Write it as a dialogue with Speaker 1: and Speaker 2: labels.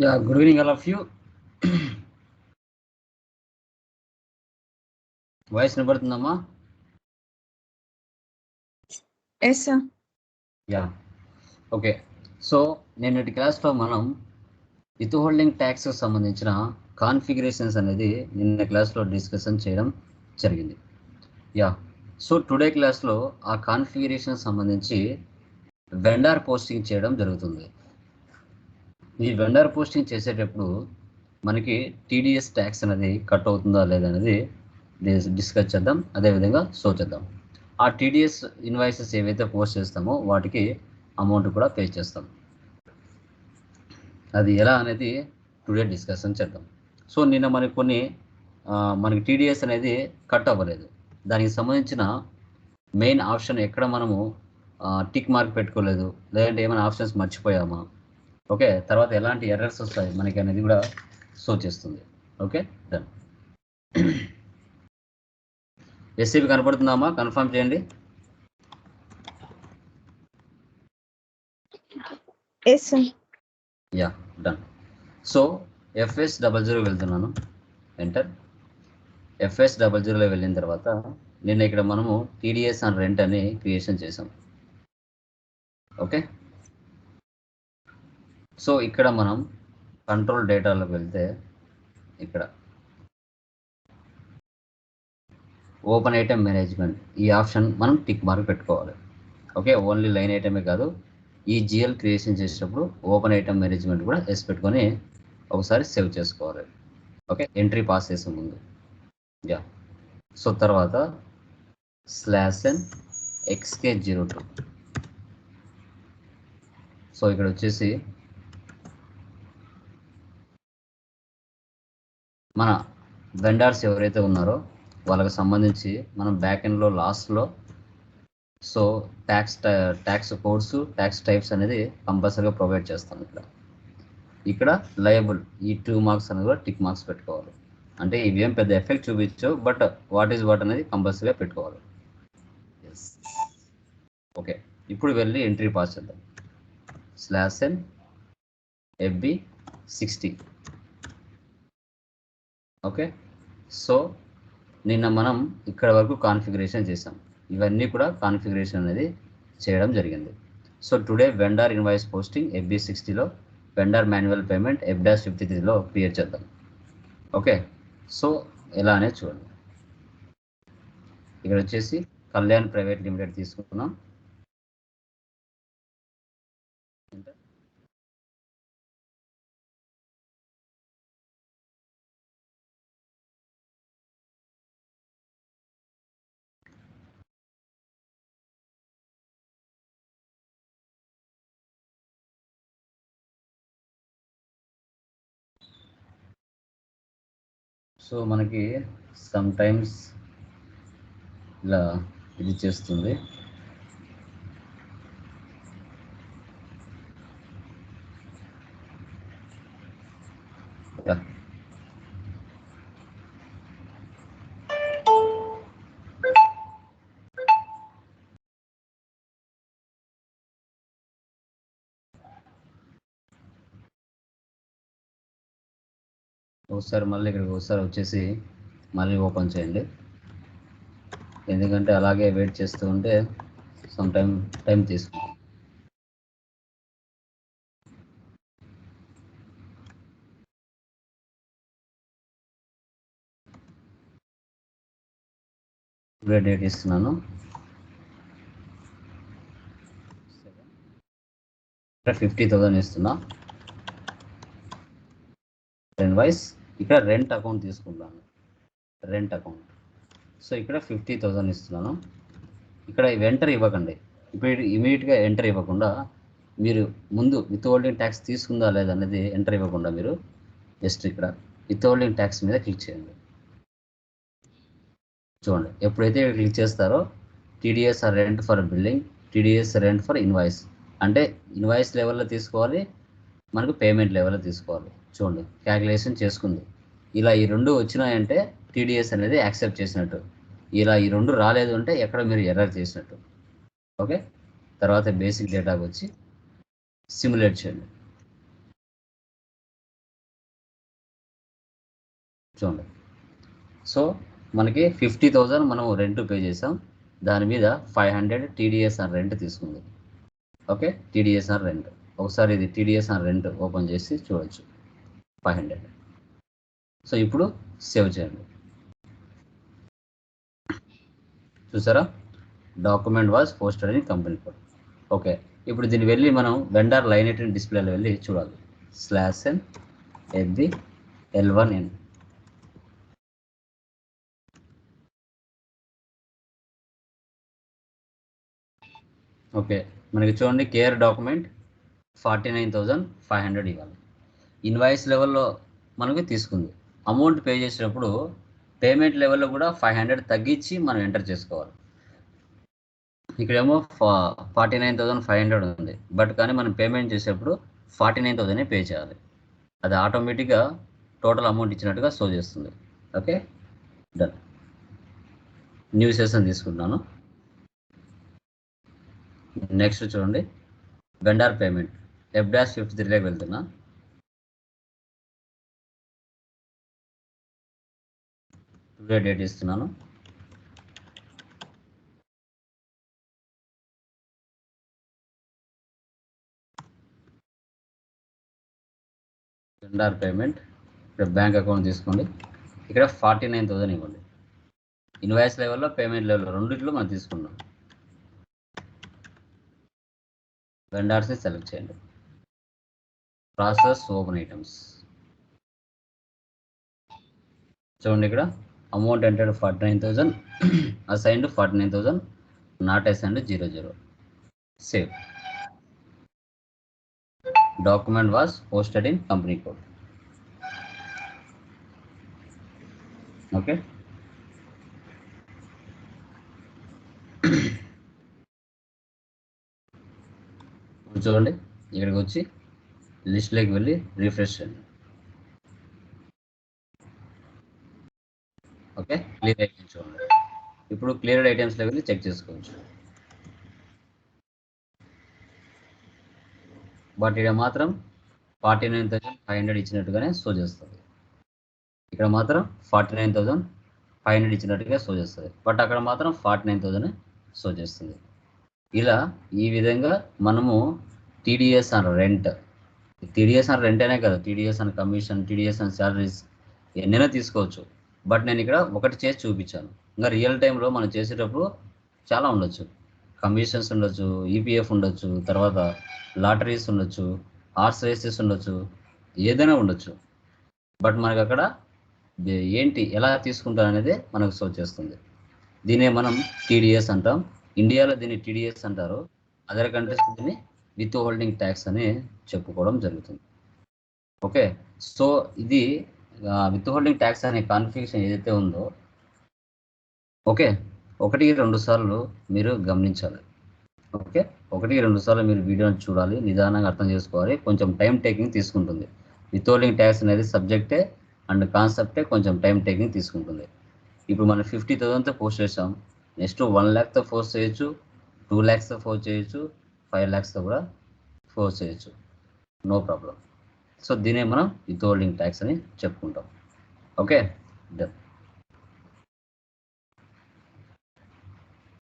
Speaker 1: Yeah, good evening all of you. Voice వినబడుతుందమ్మా?
Speaker 2: Yes sir.
Speaker 1: Ya okay. So నిన్నటి క్లాస్లో మనం విత్ హోల్డింగ్ ట్యాక్స్ సంబంధించిన కాన్ఫిగరేషన్స్ అనేది నిన్న క్లాస్లో డిస్కషన్ చేయడం జరిగింది. యా సో టుడే క్లాస్లో ఆ కాన్ఫిగరేషన్ సంబంధించి వెండర్ పోస్టింగ్ చేయడం జరుగుతుంది. ఈ వెండర్ పోస్టింగ్ చేసేటప్పుడు మనకి టీడీఎస్ ట్యాక్స్ అనేది కట్ అవుతుందా లేదనేది డిస్కస్ చేద్దాం, అదేవిధంగా షో చేద్దాం. ఆ టీడీఎస్ ఇన్వాయిసెస్ ఏవైతే పోస్ట్ చేస్తామో వాటికి అమౌంట్ కూడా పే చేస్తాం. అది ఎలా అనేది టుడే డిస్కషన్ చేద్దాం. సో నిన్న మనకి టీడీఎస్ అనేది కట్ అవ్వలేదు. దానికి సంబంధించిన మెయిన్ ఆప్షన్ ఎక్కడ మనము టిక్ మార్క్ పెట్టుకోలేదు, లేదంటే ఏమైనా ఆప్షన్స్ మర్చిపోయామా, ఓకే, తర్వాత ఎలాంటి ఎర్రర్స్ వస్తాయి మనకి అనేది కూడా షో చేస్తుంది. Okay done. ఎస్సీబీ కనపడుతుందామా? కన్ఫర్మ్ చేయండి. Yeah done. సో FS00 వెళ్తున్నాను, ఎంటర్. FS00లో వెళ్ళిన తర్వాత నిన్న ఇక్కడ మనము టీడీఎస్ అండ్ రెంట్ అని క్రియేషన్ చేసాం. ఓకే, సో ఇక్కడ మనం కంట్రోల్ డేటాలోకి వెళ్తే ఇక్కడ ఓపెన్ ఐటమ్ మేనేజ్మెంట్ ఈ ఆప్షన్ మనం టిక్ మార్క్ పెట్టుకోవాలి. ఓకే, ఓన్లీ లైన్ ఐటమే కాదు, ఈ జిఎల్ క్రియేషన్ చేసేటప్పుడు ఓపెన్ ఐటమ్ మేనేజ్మెంట్ కూడా ఎస్ పెట్టుకొని ఒకసారి సేవ్ చేసుకోవాలి. ఓకే, ఎంట్రీ పాస్ చేసే ముందు. యా సో తర్వాత /n xk02. సో ఇక్కడ వచ్చేసి మన వెండర్స్ ఎవరైతే ఉన్నారో వాళ్ళకి సంబంధించి మనం బ్యాక్ ఎండ్లో లాస్ట్లో so tax codes, tax types అనేది కంపల్సరీగా ప్రొవైడ్ చేస్తాం. ఇక్కడ లయబుల్ ఈ 2 మార్క్స్ అనేది కూడా టిక్ మార్క్స్ పెట్టుకోవాలి. అంటే ఇవేం పెద్ద ఎఫెక్ట్ చూపించవు, బట్ వాట్ ఈజ్ వాట్ అనేది కంపల్సరీగా పెట్టుకోవాలి. ఓకే, ఇప్పుడు వెళ్ళి ఎంట్రీ పాస్ చేద్దాం. /n FB60. ఓకే, సో నిన్న మనం ఇక్కడ వరకు కాన్ఫిగరేషన్ చేసాం. ఇవన్నీ కూడా కాన్ఫిగరేషన్ అనేది చేయడం జరిగింది. So today vendor invoice posting FB60లో, వెండర్ మాన్యువల్ పేమెంట్ F-53లో క్రియేట్ చేద్దాం. ఓకే, సో ఎలా అనేది చూడండి. ఇక్కడ వచ్చేసి కళ్యాణ్ ప్రైవేట్ లిమిటెడ్ తీసుకున్నాం. సో మనకి సమ్ టైమ్స్ ఇలా ఇది చేస్తుంది. ఒకసారి మళ్ళీ ఇక్కడికి ఒకసారి వచ్చేసి మళ్ళీ ఓపెన్ చేయండి. ఎందుకంటే అలాగే వెయిట్ చేస్తూ ఉంటే సమ్ టైం తీసుకుంటుంది. టుడే డేట్ ఇస్తున్నాను. 50,000 ఇస్తున్నా. ఇన్వాయిస్ ఇక్కడ రెంట్ అకౌంట్ తీసుకుంటాను, రెంట్ అకౌంట్. సో ఇక్కడ 50,000 ఇస్తున్నాను. ఇక్కడ ఎంటర్ ఇవ్వకండి, ఇప్పుడు ఇమీడియట్గా ఎంటర్ ఇవ్వకుండా మీరు ముందు విత్ హోల్డింగ్ ట్యాక్స్ తీసుకుందా లేదా అనేది ఎంటర్ ఇవ్వకుండా మీరు జస్ట్ ఇక్కడ విత్ హోల్డింగ్ ట్యాక్స్ మీద క్లిక్ చేయండి. చూడండి, ఎప్పుడైతే క్లిక్ చేస్తారో TDS or rent for building, TDS rent for invoice అంటే ఇన్వాయిస్ లెవెల్లో తీసుకోవాలి, మనకు పేమెంట్ లెవెల్లో తీసుకోవాలి. చూడండి, క్యాలిక్యులేషన్ చేసుకుంది. ఇలా ఈ రెండు వచ్చినాయంటే టీడీఎస్ అనేది యాక్సెప్ట్ చేసినట్టు. ఇలా ఈ రెండు రాలేదు అంటే ఎక్కడ మీరు ఎర్రర్ చేసినట్టు. ఓకే, తర్వాత బేసిక్ డేటాకి వచ్చి సిమ్యులేట్ చేయండి. చూడండి. సో మనకి 50,000 మనం రెంట్ పే చేసాం, దాని మీద 500 టీడీఎస్ ఆన్ రెంట్ తీసుకుంది. Okay, TDS on rent. ఒకసారి ఇది టీడీఎస్ ఆన్ రెంట్ ఓపెన్ చేసి చూడొచ్చు, 500. సో ఇప్పుడు సేవ్ చేయండి. చూసారా, document was posted in company code. Okay, ఇప్పుడు దీన్ని వెళ్ళి మనం వెండర్ లైన్ ఐటెం డిస్ప్లేలో వెళ్ళి చూడాలి. /n @L1n. ఓకే, మనకి చూడండి కేర్ డాక్యుమెంట్ 49,500 ఇవ్వాలి. ఇన్వాయిస్ లెవెల్లో మనకి తీసుకుంది. అమౌంట్ పే చేసేటప్పుడు పేమెంట్ లెవెల్లో కూడా 500 తగ్గించి మనం ఎంటర్ చేసుకోవాలి. ఇక్కడేమో 49,500 ఉంది, బట్ కానీ మనం పేమెంట్ చేసేటప్పుడు 49,000 పే చేయాలి. అది ఆటోమేటిక్గా టోటల్ అమౌంట్ ఇచ్చినట్టుగా షో చేస్తుంది. Okay, done. న్యూ సెషన్ తీసుకుంటున్నాను. నెక్స్ట్ చూడండి, వెండర్ పేమెంట్ F-53 వెళ్తున్నా. టుడే డేట్ ఇస్తున్నాను. వెండర్ పేమెంట్, ఇక్కడ బ్యాంక్ అకౌంట్ తీసుకోండి. ఇక్కడ 49,000 ఇవ్వండి. ఇన్వాయిస్ లెవెల్లో పేమెంట్ లెవెల్లో రెండిట్లో మనం తీసుకున్నాం. వెండర్స్ని సెలెక్ట్ చేయండి. Process open items. చూడండి, ఇక్కడ amount entered 49,000, assigned 49,000, not assigned 00. Save. Document was posted in company code. Okay, చూడండి ఇక్కడికి వచ్చి లిస్ట్లోకి వెళ్ళి రిఫ్రెష్ చేయండి. ఓకే, క్లియర్ ఐటమ్స్ చూడండి. ఇప్పుడు క్లియర్డ్ ఐటమ్స్లో వెళ్ళి చెక్ చేసుకోవచ్చు. బట్ ఇక్కడ మాత్రం 49,500 ఇచ్చినట్టుగానే షో చేస్తుంది. ఇక్కడ మాత్రం 49,500 ఇచ్చినట్టుగా షో చేస్తుంది, బట్ అక్కడ మాత్రం 49,000 షో చేస్తుంది. ఇలా ఈ విధంగా మనము TDS on rent, TDS on rent అనే కదా, TDS on commission, TDS on salaries ఎన్నైనా తీసుకోవచ్చు. బట్ నేను ఇక్కడ ఒకటి చేసి చూపించాను. ఇంకా రియల్ టైంలో మనం చేసేటప్పుడు చాలా ఉండొచ్చు. కమిషన్స్ ఉండొచ్చు, ఈపీఎఫ్ ఉండొచ్చు, తర్వాత లాటరీస్ ఉండొచ్చు, హార్స్ రేసెస్ ఉండొచ్చు, ఏదైనా ఉండొచ్చు. బట్ మనకు అక్కడ ఏంటి ఎలా తీసుకుంటారు అనేది మనకు షో చేస్తుంది. దీనే మనం టీడీఎస్ అంటాం. ఇండియాలో దీన్ని టీడీఎస్ అంటారు, అదర్ కంట్రీస్ దీన్ని విత్ హోల్డింగ్ ట్యాక్స్ అని చెప్పుకోవడం జరుగుతుంది. ఓకే, సో ఇది విత్ హోల్డింగ్ ట్యాక్స్ అనే కాన్ఫిగరేషన్ ఏదైతే ఉందో, ఓకే, 1-2 సార్లు మీరు గమనించాలి. ఓకే, 1-2 సార్లు మీరు వీడియోని చూడాలి, నిదానంగా అర్థం చేసుకోవాలి. కొంచెం టైం టేకింగ్ తీసుకుంటుంది. విత్ హోల్డింగ్ ట్యాక్స్ అనేది సబ్జెక్టే అండ్ కాన్సెప్టే కొంచెం టైం టేకింగ్ తీసుకుంటుంది. ఇప్పుడు మనం 50,000తో పోస్ట్ చేసాం, నెక్స్ట్ 1 lakh పోస్ట్ చేయొచ్చు, 2 lakhs పోస్ట్ చేయొచ్చు, 5 lakhs కూడా పోస్ట్ చేయొచ్చు, నో ప్రాబ్లం. సో దీనే మనం విత్ హోల్డింగ్ ట్యాక్స్ అని చెప్పుకుంటాం. Okay, done.